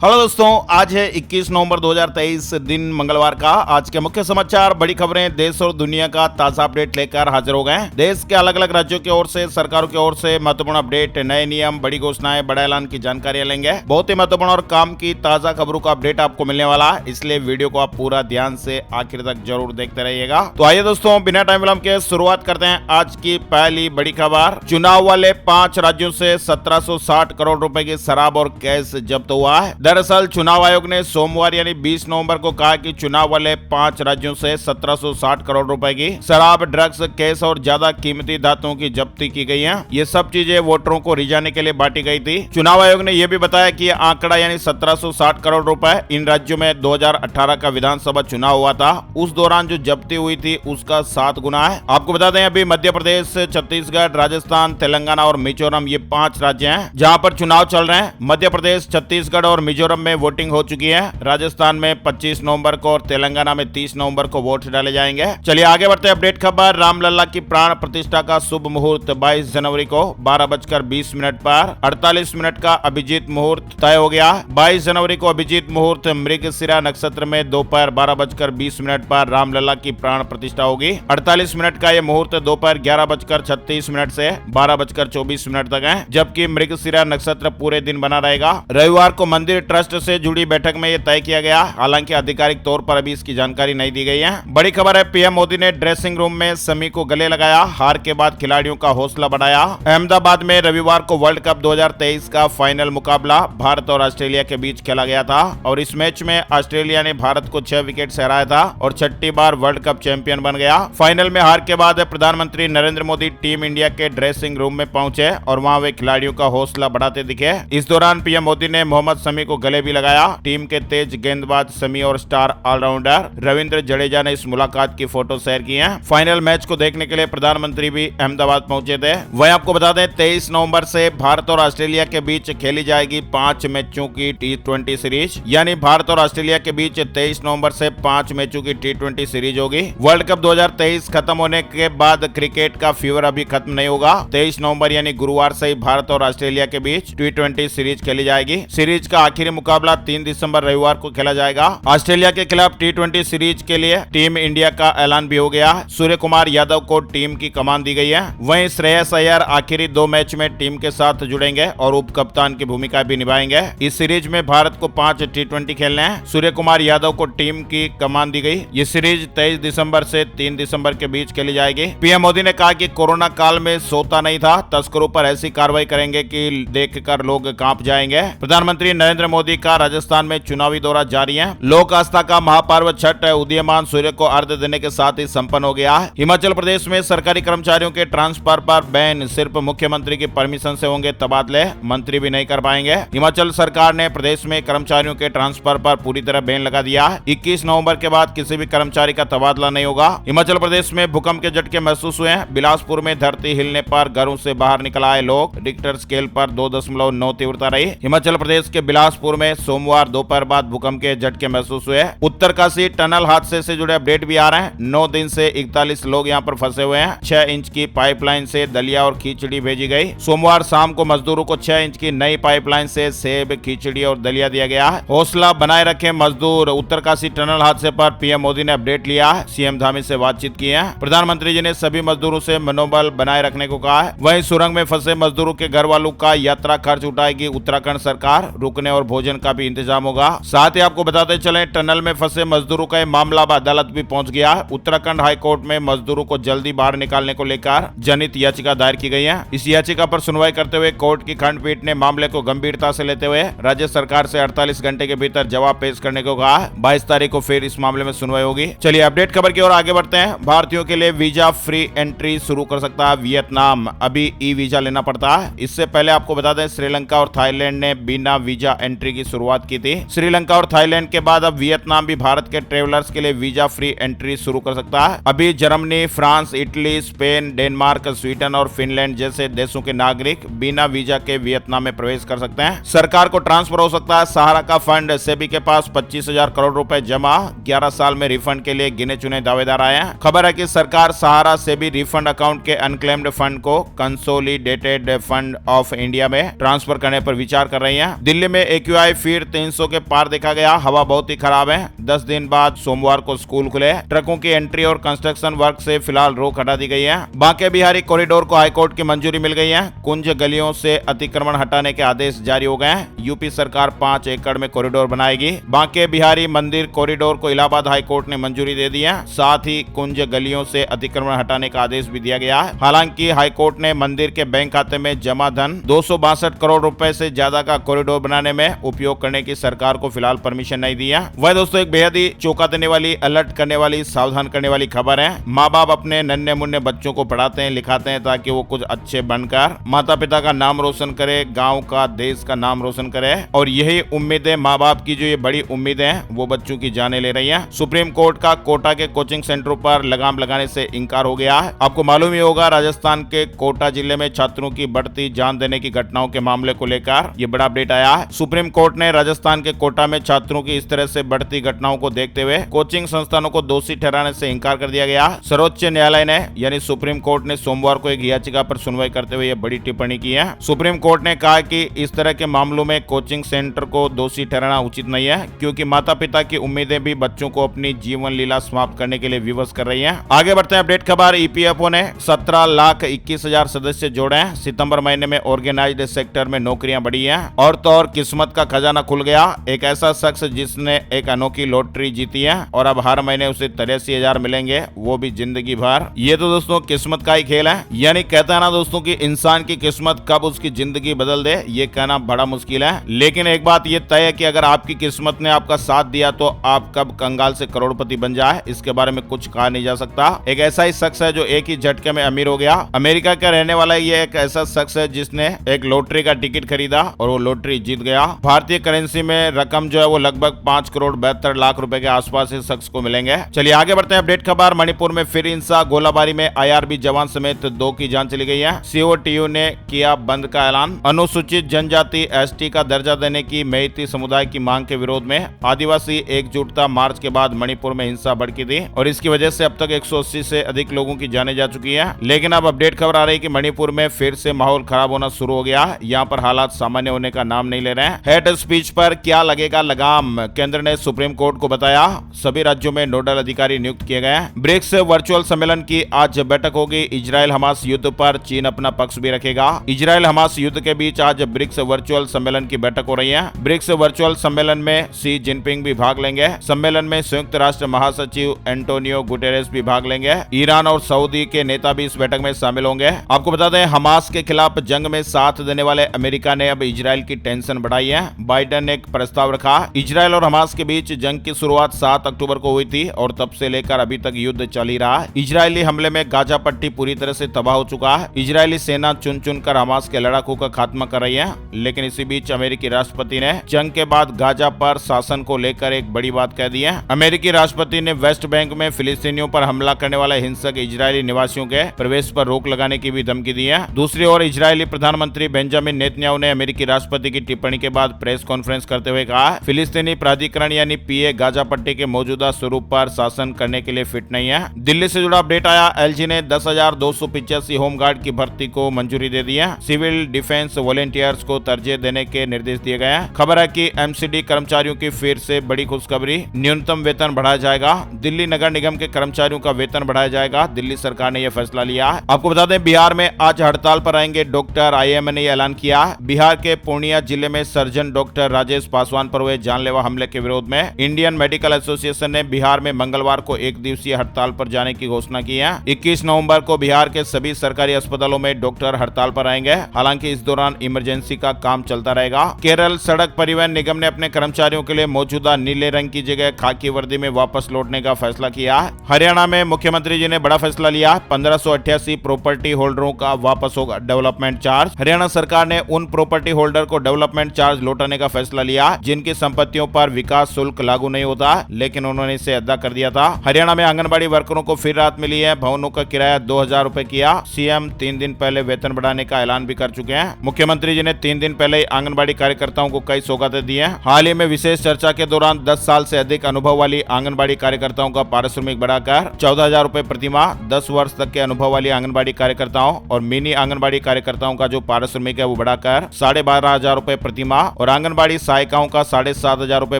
Hello दोस्तों, आज है 21 नवंबर 2023 दिन मंगलवार का। आज के मुख्य समाचार, बड़ी खबरें, देश और दुनिया का ताजा अपडेट लेकर हाजिर हो गए हैं। देश के अलग अलग राज्यों की ओर से, सरकारों की ओर से महत्वपूर्ण अपडेट, नए नियम, बड़ी घोषणाएं, बड़ा ऐलान की जानकारी लेंगे। बहुत ही महत्वपूर्ण और काम की ताजा खबरों का अपडेट आपको मिलने वाला है, इसलिए वीडियो को आप पूरा ध्यान से आखिर तक जरूर देखते रहिएगा। तो आइए दोस्तों, बिना टाइम विलंब के शुरुआत करते हैं आज की पहली बड़ी खबर। चुनाव वाले 5 राज्यों से 1760 करोड़ रुपए की शराब और कैश जब्त हुआ है। दरअसल चुनाव आयोग ने सोमवार यानी 20 नवंबर को कहा कि चुनाव वाले 5 राज्यों से 1760 करोड़ रुपए की शराब, ड्रग्स, कैश और ज्यादा कीमती धातुओं की जब्ती की गई है। ये सब चीजें वोटरों को रिझाने के लिए बांटी गई थी। चुनाव आयोग ने यह भी बताया कि यह आंकड़ा यानी 1760 करोड़ रुपए इन राज्यों में 2018 का विधानसभा चुनाव हुआ था, उस दौरान जो जब्ती हुई थी उसका 7 गुना है। आपको बता दें, अभी मध्य प्रदेश, छत्तीसगढ़, राजस्थान, तेलंगाना और मिजोरम ये 5 राज्य हैं जहां पर चुनाव चल रहे हैं। मध्य प्रदेश, छत्तीसगढ़ और मिजोरम में वोटिंग हो चुकी है। राजस्थान में 25 नवंबर को और तेलंगाना में 30 नवंबर को वोट डाले जाएंगे। चलिए आगे बढ़ते हैं। अपडेट खबर, रामलला की प्राण प्रतिष्ठा का शुभ मुहूर्त 22 जनवरी को 12:20 पर 48 मिनट का अभिजीत मुहूर्त तय हो गया। 22 जनवरी को अभिजीत मुहूर्त मृगशिरा नक्षत्र में दोपहर 12:20 पर रामलला की प्राण प्रतिष्ठा होगी। 48 मिनट का यह मुहूर्त दोपहर 11:36 से 12:24 तक है, जबकि मृगशिरा नक्षत्र पूरे दिन बना रहेगा। रविवार को मंदिर ट्रस्ट से जुड़ी बैठक में यह तय किया गया, हालांकि आधिकारिक तौर पर अभी इसकी जानकारी नहीं दी गई है। बड़ी खबर है, पीएम मोदी ने ड्रेसिंग रूम में समी को गले लगाया, हार के बाद खिलाड़ियों का हौसला बढ़ाया। अहमदाबाद में रविवार को वर्ल्ड कप 2023 का फाइनल मुकाबला भारत और ऑस्ट्रेलिया के बीच खेला गया था और इस मैच में ऑस्ट्रेलिया ने भारत को 6 विकेट से हराया था और 6ठी बार वर्ल्ड कप चैंपियन बन गया। फाइनल में हार के बाद प्रधानमंत्री नरेंद्र मोदी टीम इंडिया के ड्रेसिंग रूम में पहुंचे और वहां वे खिलाड़ियों का हौसला बढ़ाते दिखे। इस दौरान पीएम मोदी ने मोहम्मद शमी को गले भी लगाया। टीम के तेज गेंदबाज शमी और स्टार ऑलराउंडर रविंद्र जडेजा ने इस मुलाकात की फोटो शेयर की है। फाइनल मैच को देखने के लिए प्रधानमंत्री भी अहमदाबाद पहुंचे थे। वहीं आपको बता दें, 23 नवंबर से भारत और ऑस्ट्रेलिया के बीच खेली जाएगी 5 मैचों की T20 सीरीज, यानी भारत और ऑस्ट्रेलिया के बीच 23 नवंबर से 5 मैचों की T20 सीरीज होगी। वर्ल्ड कप 2023 खत्म होने के बाद क्रिकेट का फीवर अभी खत्म नहीं होगा। 23 नवंबर यानी गुरुवार से ही भारत और ऑस्ट्रेलिया के बीच T20 सीरीज खेली जाएगी। सीरीज का आखिरी मुकाबला 3 दिसंबर रविवार को खेला जाएगा। ऑस्ट्रेलिया के खिलाफ T20 सीरीज के लिए टीम इंडिया का ऐलान भी हो गया। सूर्य कुमार यादव को टीम की कमान दी गई है। वहीं श्रेयस अय्यर आखिरी 2 मैच में टीम के साथ जुड़ेंगे और उप कप्तान की भूमिका भी निभाएंगे। इस सीरीज में भारत को 5 T20 खेलने हैं। सूर्य कुमार यादव को टीम की कमान दी गई। ये सीरीज 23 दिसंबर से 3 दिसंबर के बीच खेली जाएगी। पीएम मोदी ने कहा कि कोरोना काल में सोता नहीं था, तस्करों पर ऐसी कार्रवाई करेंगे कि देखकर लोग कांप जाएंगे। प्रधानमंत्री नरेंद्र मोदी का राजस्थान में चुनावी दौरा जारी है। लोक आस्था का महापर्व छठ उदीयमान सूर्य को अर्घ्य देने के साथ ही संपन्न हो गया है। हिमाचल प्रदेश में सरकारी कर्मचारियों के ट्रांसफर पर बैन, सिर्फ मुख्यमंत्री की परमिशन से होंगे तबादले, मंत्री भी नहीं कर पाएंगे। हिमाचल सरकार ने प्रदेश में कर्मचारियों के ट्रांसफर पर पूरी तरह बैन लगा दिया है। 21 नवंबर के बाद किसी भी कर्मचारी का तबादला नहीं होगा। हिमाचल प्रदेश में भूकंप के झटके महसूस हुए हैं। बिलासपुर में धरती हिलने पर घरों से बाहर निकल आए लोग। रिक्टर स्केल पर 2.9 तीव्रता रही। हिमाचल प्रदेश के बिलासपुर में सोमवार दोपहर बाद भूकंप के झटके महसूस हुए। उत्तरकाशी टनल हादसे से जुड़े अपडेट भी आ रहे हैं। 9 दिन से 41 लोग यहां पर फंसे हुए हैं। 6 इंच की पाइपलाइन से दलिया और खिचड़ी भेजी गई। सोमवार शाम को मजदूरों को 6 इंच की नई पाइपलाइन से सेब, खिचड़ी और दलिया दिया गया है। हौसला बनाए रखे मजदूर। उत्तरकाशी टनल हादसे पर पीएम मोदी ने अपडेट लिया है। सीएम धामी से बातचीत की है। प्रधानमंत्री जी ने सभी मजदूरों से मनोबल बनाए रखने को कहा है। वहीं सुरंग में फंसे मजदूरों के घर वालों का यात्रा खर्च उठाएगी उत्तराखंड सरकार। रुकने और भोजन का भी इंतजाम होगा। साथ ही आपको बताते चले, टनल में फंसे मजदूरों का मामला अदालत भी पहुंच गया। उत्तराखंड हाईकोर्ट में मजदूरों को जल्दी बाहर निकालने को लेकर जनहित याचिका दायर की गई है। इस याचिका पर सुनवाई करते हुए कोर्ट की खंडपीठ ने मामले को गंभीरता से लेते हुए राज्य सरकार से 48 घंटे के भीतर जवाब पेश करने को कहा। 22 तारीख को फिर इस मामले में सुनवाई होगी। चलिए अपडेट खबर की ओर आगे बढ़ते हैं। भारतीयों के लिए वीजा फ्री एंट्री शुरू कर सकता है वियतनाम। अभी ई वीजा लेना पड़ता है। इससे पहले आपको बता दें, श्रीलंका और थाईलैंड ने बिना वीजा एंट्री की शुरुआत की थी। श्रीलंका और थाईलैंड के बाद अब वियतनाम भी भारत के ट्रेवलर्स के लिए वीजा फ्री एंट्री शुरू कर सकता है। अभी Germany, France, Italy, Spain, Denmark, Sweden और फिनलैंड जैसे देशों के नागरिक बिना वीजा के वियतनाम में प्रवेश कर सकते हैं। सरकार को ट्रांसफर हो सकता है सहारा का फंड। सेबी के पास 25,000 करोड़ रुपए जमा। 11 साल में रिफंड के लिए गिने चुने दावेदार आए हैं। खबर है कि सरकार सहारा सेबी रिफंड अकाउंट के अनक्लेम्ड फंड को कंसोलिडेटेड फंड ऑफ इंडिया में ट्रांसफर करने पर विचार कर रही है। दिल्ली में एक AQI फिर 300 के पार देखा गया। हवा बहुत ही खराब है। 10 दिन बाद सोमवार को स्कूल खुले। ट्रकों की एंट्री और कंस्ट्रक्शन वर्क से फिलहाल रोक हटा दी गई है। बांके बिहारी कॉरिडोर को हाईकोर्ट की मंजूरी मिल गई है। कुंज गलियों से अतिक्रमण हटाने के आदेश जारी हो गए हैं। यूपी सरकार 5 एकड़ में कॉरिडोर बनाएगी। बांके बिहारी मंदिर कॉरिडोर को इलाहाबाद हाईकोर्ट ने मंजूरी दे दी है। साथ ही कुंज गलियों से अतिक्रमण हटाने का आदेश भी दिया गया है। हालांकि हाईकोर्ट ने मंदिर के बैंक खाते में जमा धन 262 करोड़ रुपए से ज्यादा का कॉरिडोर बनाने में उपयोग करने की सरकार को फिलहाल परमिशन नहीं दी है। वह दोस्तों एक बेहद ही चौंका देने वाली, अलर्ट करने वाली, सावधान करने वाली खबर है। माँ बाप अपने नन्हे मुन्ने बच्चों को पढ़ाते हैं, लिखाते हैं ताकि वो कुछ अच्छे बनकर माता पिता का नाम रोशन करे, गाँव का, देश का नाम रोशन करे। और यही उम्मीदें माँ बाप की, जो ये बड़ी उम्मीदें हैं, वो बच्चों की जाने ले रही है। सुप्रीम कोर्ट का कोटा के कोचिंग सेंटरों पर लगाम लगाने से इंकार हो गया है। आपको मालूम ही होगा, राजस्थान के कोटा जिले में छात्रों की बढ़ती जान देने की घटनाओं के मामले को लेकर ये बड़ा अपडेट आया है। सुप्रीम कोर्ट ने राजस्थान के कोटा में छात्रों की इस तरह से बढ़ती घटनाओं को देखते हुए कोचिंग संस्थानों को दोषी ठहराने से इंकार कर दिया गया। सर्वोच्च न्यायालय ने यानी सुप्रीम कोर्ट ने सोमवार को एक याचिका पर सुनवाई करते हुए यह बड़ी टिप्पणी की है। सुप्रीम कोर्ट ने कहा कि इस तरह के मामलों में कोचिंग सेंटर को दोषी ठहराना उचित नहीं है, क्योंकि माता पिता की उम्मीदें भी बच्चों को अपनी जीवन लीला समाप्त करने के लिए विवश कर रही हैं। आगे बढ़ते हैं अपडेट खबर। ईपीएफओ ने 17,21,000 सदस्य जोड़े हैं। सितंबर महीने में ऑर्गेनाइज्ड सेक्टर में नौकरियां बढ़ी हैं। और तो और किस्मत का खजाना खुल गया। एक ऐसा शख्स जिसने एक अनोखी लॉटरी जीती है और अब हर महीने उसे 83,000 मिलेंगे, वो भी जिंदगी भर। ये तो दोस्तों किस्मत का ही खेल है। यानी कहता है ना दोस्तों कि इंसान की किस्मत कब उसकी जिंदगी बदल दे, ये कहना बड़ा मुश्किल है। लेकिन एक बात ये तय है कि अगर आपकी किस्मत ने आपका साथ दिया तो आप कब कंगाल से करोड़पति बन जाए, इसके बारे में कुछ कहा नहीं जा सकता। एक ऐसा ही शख्स है जो एक ही झटके में अमीर हो गया। अमेरिका का रहने वाला ये एक ऐसा शख्स है जिसने एक लॉटरी का टिकट खरीदा और वो लॉटरी जीत गया। भारतीय करेंसी में रकम जो है वो लगभग 5,72,00,000 रुपए के आसपास इस शख्स को मिलेंगे। चलिए आगे बढ़ते हैं अपडेट खबर। मणिपुर में फिर हिंसा, गोलाबारी में IRB जवान समेत 2 की जान चली गई है। COTU ने किया बंद का ऐलान। अनुसूचित जनजाति ST का दर्जा देने की मेइती समुदाय की मांग के विरोध में आदिवासी एकजुटता मार्च के बाद मणिपुर में हिंसा भड़की थी और इसकी वजह से अब तक 180 से अधिक लोगों की जाने जा चुकी है। लेकिन अब अपडेट खबर आ रही है कि मणिपुर में फिर से माहौल खराब होना शुरू हो गया। यहाँ पर हालात सामान्य होने का नाम नहीं ले रहे हैं। हेट स्पीच पर क्या लगेगा लगाम, केंद्र ने सुप्रीम कोर्ट को बताया। सभी राज्यों में नोडल अधिकारी नियुक्त किए गए। ब्रिक्स वर्चुअल सम्मेलन की आज बैठक होगी। इजरायल हमास युद्ध पर चीन अपना पक्ष भी रखेगा। इजरायल हमास युद्ध के बीच आज ब्रिक्स वर्चुअल सम्मेलन की बैठक हो रही है। ब्रिक्स वर्चुअल सम्मेलन में शी जिनपिंग भी भाग लेंगे। सम्मेलन में संयुक्त राष्ट्र महासचिव एंटोनियो गुटेरेस भी भाग लेंगे। ईरान और सऊदी के नेता भी इस बैठक में शामिल होंगे। आपको बता दें, हमास के खिलाफ जंग में साथ देने वाले अमेरिका ने अब इजरायल की टेंशन बढ़ाई है। बाइडेन ने एक प्रस्ताव रखा। इजरायल और हमास के बीच जंग की शुरुआत 7 अक्टूबर को हुई थी और तब से लेकर अभी तक युद्ध चल ही रहा है। इजरायली हमले में गाजा पट्टी पूरी तरह से तबाह हो चुका है। इजरायली सेना चुन चुन कर हमास के लड़ाकों का खात्मा कर रही है। लेकिन इसी बीच अमेरिकी राष्ट्रपति ने जंग के बाद गाजा पर शासन को लेकर एक बड़ी बात कह दी है। अमेरिकी राष्ट्रपति ने वेस्ट बैंक में फिलिस्तीनियों पर हमला करने वाले हिंसक इजरायली निवासियों के प्रवेश पर रोक लगाने की भी धमकी दी है। दूसरी ओर इजरायली प्रधानमंत्री बेंजामिन नेतन्याहू ने अमेरिकी राष्ट्रपति की टिप्पणी के बाद प्रेस कॉन्फ्रेंस करते हुए कहा, फिलिस्तीनी प्राधिकरण यानी PA गाजा पट्टी के मौजूदा स्वरूप पर शासन करने के लिए फिट नहीं है। दिल्ली से जुड़ा अपडेट आया। LG ने 10,285 होमगार्ड की भर्ती को मंजूरी दे दी है। सिविल डिफेंस वॉलेंटियर्स को तरजीह देने के निर्देश दिए गए हैं। खबर है कि MCD कर्मचारियों की फिर से बड़ी खुशखबरी, न्यूनतम वेतन बढ़ाया जाएगा। दिल्ली नगर निगम के कर्मचारियों का वेतन बढ़ाया जाएगा। दिल्ली सरकार ने यह फैसला लिया है। आपको बता दें, बिहार में आज हड़ताल पर आएंगे डॉक्टर। IAM ने ऐलान किया। बिहार के पूर्णिया जिले में सर्जन डॉक्टर राजेश पासवान पर हुए जानलेवा हमले के विरोध में इंडियन मेडिकल एसोसिएशन ने बिहार में मंगलवार को 1 दिवसीय हड़ताल पर जाने की घोषणा की है। 21 नवंबर को बिहार के सभी सरकारी अस्पतालों में डॉक्टर हड़ताल पर आएंगे। हालांकि इस दौरान इमरजेंसी का काम चलता रहेगा। केरल सड़क परिवहन निगम ने अपने कर्मचारियों के लिए मौजूदा नीले रंग की जगह खाकी वर्दी में वापस लौटने का फैसला किया। हरियाणा में मुख्यमंत्री जी ने बड़ा फैसला लिया। 1588 प्रॉपर्टी होल्डरों का वापस होगा डेवलपमेंट चार्ज। हरियाणा सरकार ने उन प्रॉपर्टी होल्डर को डेवलपमेंट चार्ज लौटाने का फैसला लिया जिनकी संपत्तियों पर विकास शुल्क लागू नहीं होता, लेकिन उन्होंने इसे अदा कर दिया था। हरियाणा में आंगनबाड़ी वर्करों को फिर राहत मिली है। भवनों का किराया 2,000 रुपए किया। CM 3 दिन पहले वेतन बढ़ाने का ऐलान भी कर चुके हैं। मुख्यमंत्री जी ने 3 दिन पहले ही आंगनबाड़ी कार्यकर्ताओं को कई सौगातें दी हैं। हाल ही में विशेष चर्चा के दौरान 10 साल से अधिक अनुभव वाली आंगनबाड़ी कार्यकर्ताओं का पारिश्रमिक बढ़ाकर 14,000 रुपए प्रतिमाह, 10 वर्ष तक के अनुभव वाली आंगनबाड़ी कार्यकर्ताओं और मिनी आंगनबाड़ी कार्यकर्ताओं का जो पारिश्रमिक है वो बढ़ाकर 12,500 रुपए प्रतिमाह और आंगनबाड़ी सहायिकाओं का 7,500 रुपए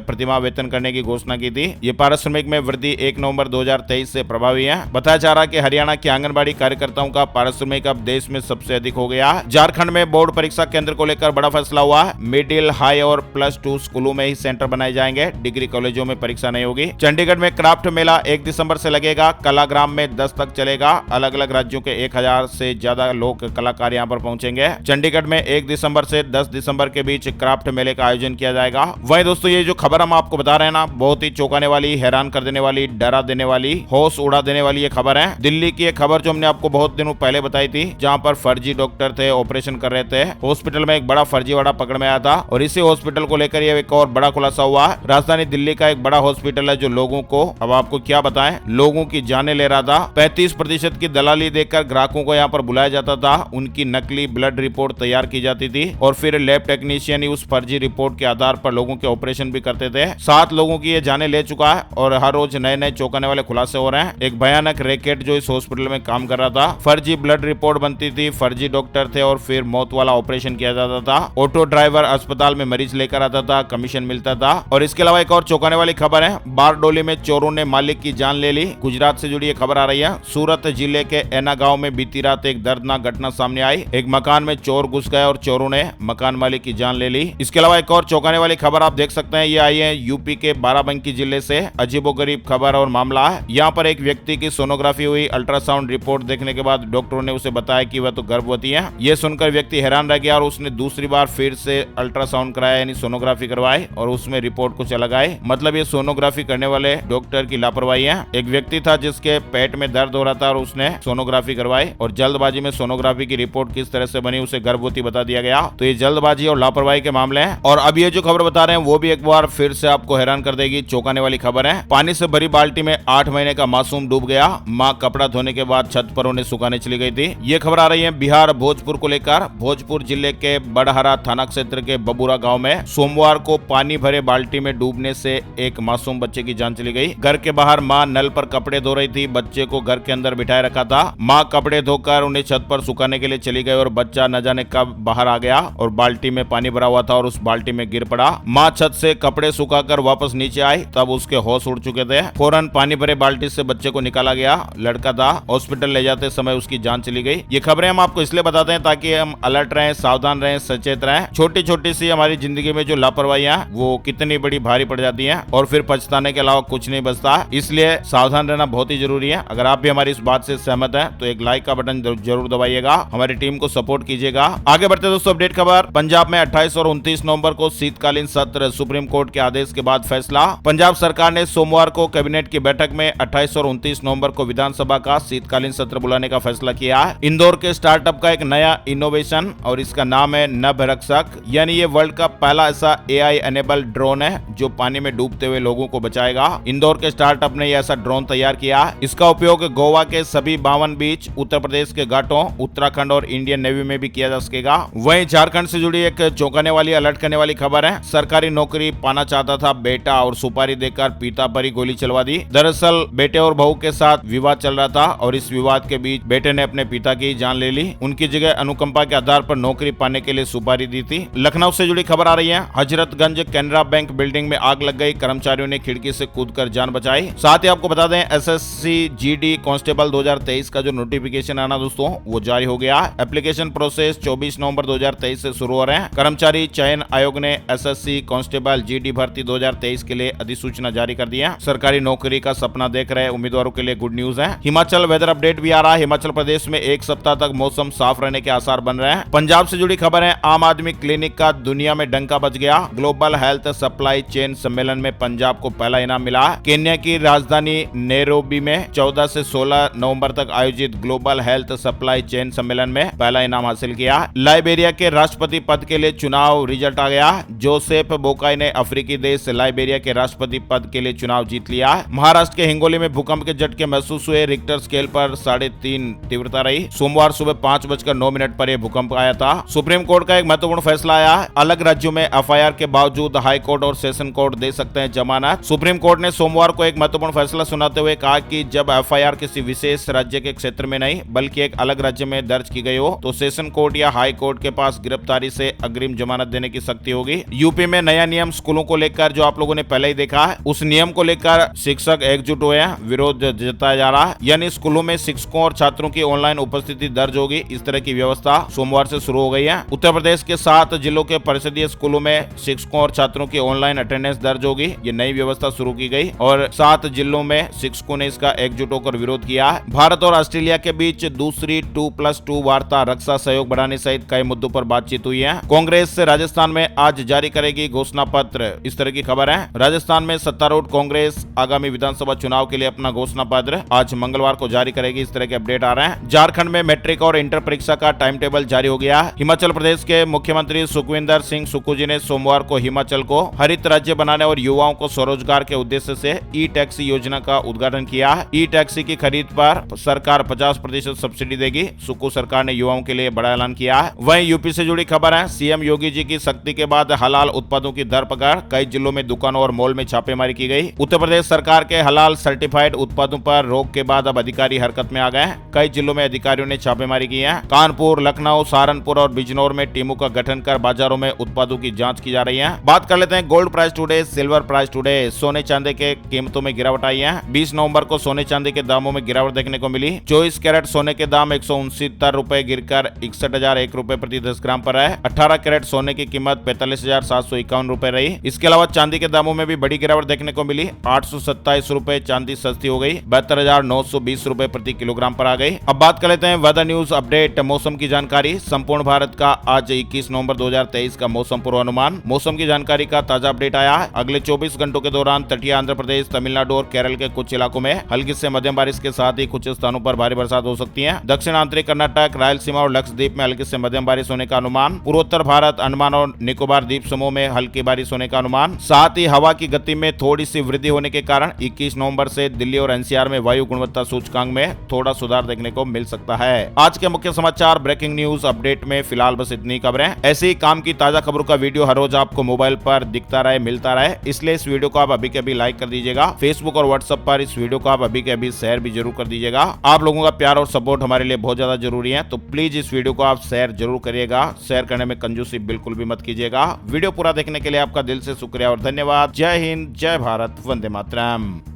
प्रतिमाह वेतन करने की घोषणा की थी। ये पारिश्रमिक में वृद्धि 1 नवंबर 2023 से प्रभावी है। बताया जा रहा है कि हरियाणा के आंगनबाड़ी कार्यकर्ताओं का पारिश्रमिक अब देश में सबसे अधिक हो गया। झारखंड में बोर्ड परीक्षा केंद्र को लेकर बड़ा फैसला हुआ। मिडिल, हाई और +2 स्कूलों में ही सेंटर बनाए जाएंगे, डिग्री कॉलेजों में परीक्षा नहीं होगी। चंडीगढ़ में क्राफ्ट मेला 1 दिसंबर से लगेगा, कलाग्राम में 10 तक चलेगा। अलग अलग राज्यों के 1000 से ज्यादा लोक कलाकार यहाँ पर पहुंचेंगे। चंडीगढ़ में 1 दिसंबर से 10 दिसंबर के बीच क्राफ्ट मेले का आयोजन किया जाएगा। वहीं दोस्तों ये जो खबर हम आपको बता रहे हैं ना, बहुत ही चौंकाने वाली, हैरान कर देने वाली, डरा देने वाली, होश उड़ा देने वाली ये खबर है। दिल्ली की एक खबर जो हमने आपको बहुत दिनों पहले बताई थी, जहां पर फर्जी डॉक्टर थे, ऑपरेशन कर रहे थे। हॉस्पिटल में एक बड़ा फर्जीवाड़ा पकड़ में आया था और इसी हॉस्पिटल को लेकर ये एक और बड़ा खुलासा हुआ। राजधानी दिल्ली का एक बड़ा हॉस्पिटल है जो लोगों को, अब आपको क्या बताएं, लोगों की जानें ले रहा था। 35% की दलाली देकर ग्राहकों को यहाँ पर बुलाया जाता था, उनकी नकली ब्लड रिपोर्ट तैयार की जाती थी और फिर लैब टेक्नीशियन ही उस फर्जी रिपोर्ट के आधार पर लोगों के ऑपरेशन भी करते थे। 7 लोगों की ये जानें ले चुका है और हर रोज नए नए चौंकाने वाले खुलासे हो रहे हैं। एक भयानक रैकेट जो इस हॉस्पिटल में काम कर रहा था, फर्जी ब्लड रिपोर्ट बनती थी, फर्जी डॉक्टर थे और फिर मौत वाला ऑपरेशन किया जाता था। ऑटो ड्राइवर अस्पताल में मरीज लेकर आता था, कमीशन मिलता था। और इसके अलावा एक और चौंकाने वाली खबर है, बारडोली में चोरों ने मालिक की जान ले ली। गुजरात से जुड़ी ये खबर आ रही है। सूरत जिले के एना गांव में बीती रात एक दर्दनाक घटना सामने आई। एक मकान में चोर घुस गए और चोरों ने मकान मालिक की जान ले ली। इसके अलावा एक और चौंकाने वाली खबर आप देख सकते हैं, ये आई है यूपी के बाराबंकी जिले से। अजीबोगरीब खबर और मामला है। यहाँ पर एक व्यक्ति की सोनोग्राफी हुई। अल्ट्रासाउंड रिपोर्ट देखने के बाद डॉक्टरों ने उसे बताया कि वह तो गर्भवती है। यह सुनकर व्यक्ति हैरान रह गया और उसने दूसरी बार फिर से अल्ट्रासाउंड कराया, यानी सोनोग्राफी करवाई और उसमें रिपोर्ट कुछ अलग आई। मतलब ये सोनोग्राफी करने वाले डॉक्टर की लापरवाही है। एक व्यक्ति था जिसके पेट में दर्द हो रहा था और उसने सोनोग्राफी करवाई और जल्दबाजी में सोनोग्राफी की रिपोर्ट किस तरह से बनी, उसे गर्भवती बता दिया गया। तो ये जल्दबाजी और लापरवाही के मामले हैं। और अब ये जो खबर बता रहे हैं वो भी एक बार फिर से आपको हैरान कर देगी, चौंकाने वाली खबर है। पानी से भरी बाल्टी में 8 महीने का मासूम डूब गया। मां कपड़ा धोने के बाद छत पर उन्हें सुखाने चली गई थी। ये खबर आ रही है बिहार भोजपुर को लेकर। भोजपुर जिले के बड़हरा थाना क्षेत्र के बबूरा गांव में सोमवार को पानी भरे बाल्टी में डूबने से एक मासूम बच्चे की जान चली गई। घर के बाहर मां नल पर कपड़े धो रही थी, बच्चे को घर के अंदर बिठाए रखा था। मां कपड़े धोकर उन्हें छत पर सुखाने के लिए चली गई और बच्चा न जाने कब बाहर आ गया और बाल्टी में पानी भरा हुआ था और उस बाल्टी में गिर पड़ा। मां छत से कपड़े सुखाकर वापस नीचे आई, तब उसके होश उड़ चुके थे। फौरन पानी भरे बाल्टी से बच्चे को निकाला गया। लड़का था, हॉस्पिटल ले जाते समय उसकी जान चली गई। ये खबरें हम आपको इसलिए बताते हैं ताकि हम अलर्ट रहें, सावधान रहें, सचेत रहें। छोटी छोटी सी हमारी जिंदगी में जो लापरवाहियां वो कितनी बड़ी भारी पड़ जाती हैं और फिर पछताने के अलावा कुछ नहीं बचता। इसलिए सावधान रहना बहुत ही जरूरी है। अगर आप भी हमारी इस बात से सहमत हैं तो एक लाइक का बटन जरूर दबाइएगा, हमारी टीम को सपोर्ट कीजिएगा। आगे बढ़ते दोस्तों, अपडेट खबर। पंजाब में 28 और 29 नवंबर को शीतकालीन सत्र, सुप्रीम कोर्ट के आदेश के बाद फैसला। पंजाब सरकार ने सोमवार को कैबिनेट की बैठक में 28 और 29 नवंबर को विधानसभा का शीतकालीन सत्र बुलाने का फैसला किया है। इंदौर के स्टार्टअप का एक नया इनोवेशन और इसका नाम है नभ रक्षक, यानी ये वर्ल्ड का पहला ऐसा AI एनेबल ड्रोन है जो पानी में डूबते हुए लोगों को बचाएगा। इंदौर के स्टार्टअप ने ऐसा ड्रोन तैयार किया। इसका उपयोग गोवा के सभी 52 बीच, उत्तर प्रदेश के घाटों, उत्तराखंड और इंडियन नेवी में भी किया जा सकेगा। वहीं झारखंड से जुड़ी एक चौंकाने वाली, अलर्ट करने वाली खबर है। सरकारी नौकरी पाना चाहता था बेटा और सुपारी देकर पिता पर ही गोली चलवा दी। दरअसल बेटे और बहू के साथ विवाद चल रहा था और इस विवाद के बीच बेटे ने अपने पिता की जान ले ली। उनकी जगह अनुकंपा के आधार पर नौकरी पाने के लिए सुपारी दी थी। लखनऊ से जुड़ी खबर आ रही है। हजरतगंज कैनरा बैंक बिल्डिंग में आग लग गई, कर्मचारियों ने खिड़की से कूदकर जान बचाई। साथ ही आपको बता दें SSC GD कांस्टेबल 2023 का जो नोटिफिकेशन आना दोस्तों वो जारी हो गया। एप्लीकेशन प्रोसेस 24 नवंबर 2023 से शुरू हो रहे हैं। कर्मचारी चयन आयोग ने SSC कांस्टेबल GD भर्ती 2023 के लिए अधिसूचना जारी कर दी है। सरकारी नौकरी का सपना देख रहे उम्मीदवारों के लिए गुड न्यूज है। हिमाचल वेदर अपडेट भी आ रहा है। हिमाचल प्रदेश में एक सप्ताह तक मौसम साफ रहने के आसार बन रहे हैं। पंजाब से जुड़ी खबर है। आम आदमी क्लिनिक का दुनिया में डंका बज गया। ग्लोबल हेल्थ सप्लाई चेन सम्मेलन में पंजाब को पहला इनाम मिला। केन्या की राजधानी नैरोबी में 14 से 16 नवंबर तक आयोजित ग्लोबल हेल्थ सप्लाई चेन सम्मेलन में पहला इनाम हासिल किया। लाइबेरिया के राष्ट्रपति पद के लिए चुनाव रिजल्ट आ गया। जोसेफ बोकाई ने अफ्रीकी देश लाइबेरिया के राष्ट्रपति पद के लिए चुनाव जीत लिया। महाराष्ट्र के हिंगोली में भूकंप के झटके महसूस हुए। रिक्टर स्केल पर 3.5 तीव्रता रही। सोमवार सुबह 5:09 पर यह भूकंप आया था। सुप्रीम कोर्ट का एक महत्वपूर्ण फैसला आया। अलग राज्यों में FIR के बावजूद हाई कोर्ट और सेशन कोर्ट दे सकते हैं जमानत। सुप्रीम कोर्ट ने सोमवार को एक महत्वपूर्ण फैसला सुनाते हुए कहा कि जब FIR किसी विशेष राज्य के क्षेत्र में नहीं बल्कि एक अलग राज्य में दर्ज की गई हो तो सेशन कोर्ट या हाई कोर्ट के पास गिरफ्तारी से अग्रिम जमानत देने की सख्ती होगी। यूपी में नया नियम स्कूलों को लेकर जो आप लोगों ने पहले ही देखा है, उस नियम को लेकर शिक्षक एकजुट हुए हैं, विरोध जताया जा रहा है। यानी स्कूलों में शिक्षकों और छात्रों की ऑनलाइन उपस्थिति दर्ज होगी। इस तरह की व्यवस्था सोमवार से शुरू हो गई है। उत्तर प्रदेश के 7 जिलों के परिषदीय स्कूलों में शिक्षकों और छात्रों की ऑनलाइन अटेंडेंस दर्ज होगी। ये नई व्यवस्था शुरू की गई और 7 जिलों में शिक्षकों ने इसका एकजुट होकर विरोध किया है। भारत और ऑस्ट्रेलिया के बीच दूसरी 2+2 वार्ता रक्षा सहयोग बढ़ाने सहित कई मुद्दों पर बातचीत हुई है। कांग्रेस राजस्थान में आज जारी करेगी घोषणा पत्र, इस तरह की खबर है। राजस्थान में सत्तारूढ़ कांग्रेस आगामी विधानसभा चुनाव के लिए अपना घोषणा पत्र आज मंगलवार को जारी करेगी। इस तरह के अपडेट आ रहे हैं। झारखंड में मैट्रिक और इंटर परीक्षा का टाइम टेबल जारी हो गया है। हिमाचल प्रदेश के मुख्यमंत्री सुखविंदर सिंह सुक्खू जी ने सोमवार को हिमाचल को हरित राज्य बनाने और युवाओं को स्वरोजगार के उद्देश्य से ई टैक्सी योजना का उद्घाटन किया है। ई टैक्सी की खरीद पर सरकार 50% सब्सिडी देगी। सुक्खू सरकार ने युवाओं के लिए बड़ा ऐलान किया है। वहीं यूपी से जुड़ी खबर है। सीएम योगी जी की सख्ती के बाद हलाल उत्पादों की धरपकड़, कई जिलों में दुकानों और मॉल में छापेमारी की गई। उत्तर प्रदेश सरकार के हलाल सर्टिफाइड उत्पादों पर रोक के बाद अब अधिकारी हरकत में आ गए हैं। कई जिलों में अधिकारियों ने छापेमारी की है। कानपुर, लखनऊ, सहारनपुर और बिजनौर में टीमों का गठन कर बाजारों में उत्पादों की जांच की जा रही है। बात कर लेते हैं gold price today, silver price today. सोने चांदी के कीमतों में गिरावट आई है। 20 नवंबर को सोने चांदी के दामों में गिरावट देखने को मिली। 24 कैरेट सोने के दाम 169 रुपए गिरकर 61,001 रुपए प्रति 10 ग्राम पर है। 18 कैरेट सोने की कीमत 45,751 रुपए रही। इसके अलावा चांदी के दामों में भी बड़ी गिरावट देखने को मिली। 827 रुपए चांदी सस्ती हो गई, 72,920 रुपए प्रति किलोग्राम पर आ गई। अब बात कर लेते हैं वेदर न्यूज अपडेट, मौसम की जानकारी। संपूर्ण भारत का आज 21 नवंबर 2023 का मौसम पूर्वानुमान। मौसम की जानकारी का ताजा अपडेट आया है। अगले 24 घंटों के दौरान तटीय आंध्र प्रदेश, तमिलनाडु और केरल के कुछ इलाकों में हल्की से मध्यम बारिश के साथ ही कुछ स्थानों पर भारी बरसात हो सकती है। दक्षिण आंतरिक कर्नाटक, रायलसीमा और लक्षद्वीप में हल्की से मध्यम बारिश होने का अनुमान। पूर्वोत्तर भारत, अंडमान और निकोबार द्वीप समूह में हल्की बारिश होने का अनुमान। साथ ही हवा की गति में थोड़ी सी वृद्धि होने के कारण 21 नवंबर से दिल्ली और एनसीआर में वायु गुणवत्ता सूचकांक में थोड़ा सुधार देखने को मिल सकता है। आज के मुख्य समाचार ब्रेकिंग न्यूज अपडेट में फिलहाल बस इतनी खबरें। ऐसे ही काम की ताजा खबरों का वीडियो हर रोज आपको मोबाइल पर दिखता रहे, मिलता रहे, इसलिए इस वीडियो को आप अभी के अभी लाइक कर दीजिएगा। फेसबुक और व्हाट्सएप पर इस वीडियो को आप अभी के अभी शेयर भी जरूर कर दीजिएगा। आप लोगों का प्यार और सपोर्ट हमारे लिए बहुत ज्यादा जरूरी है, तो प्लीज इस वीडियो को आप शेयर जरूर करिएगा। शेयर करने में कंजूसी बिल्कुल भी मत कीजिएगा। वीडियो पूरा देखने के लिए आपका दिल से शुक्रिया और धन्यवाद। जय हिंद, जय भारत, वंदे मातरम।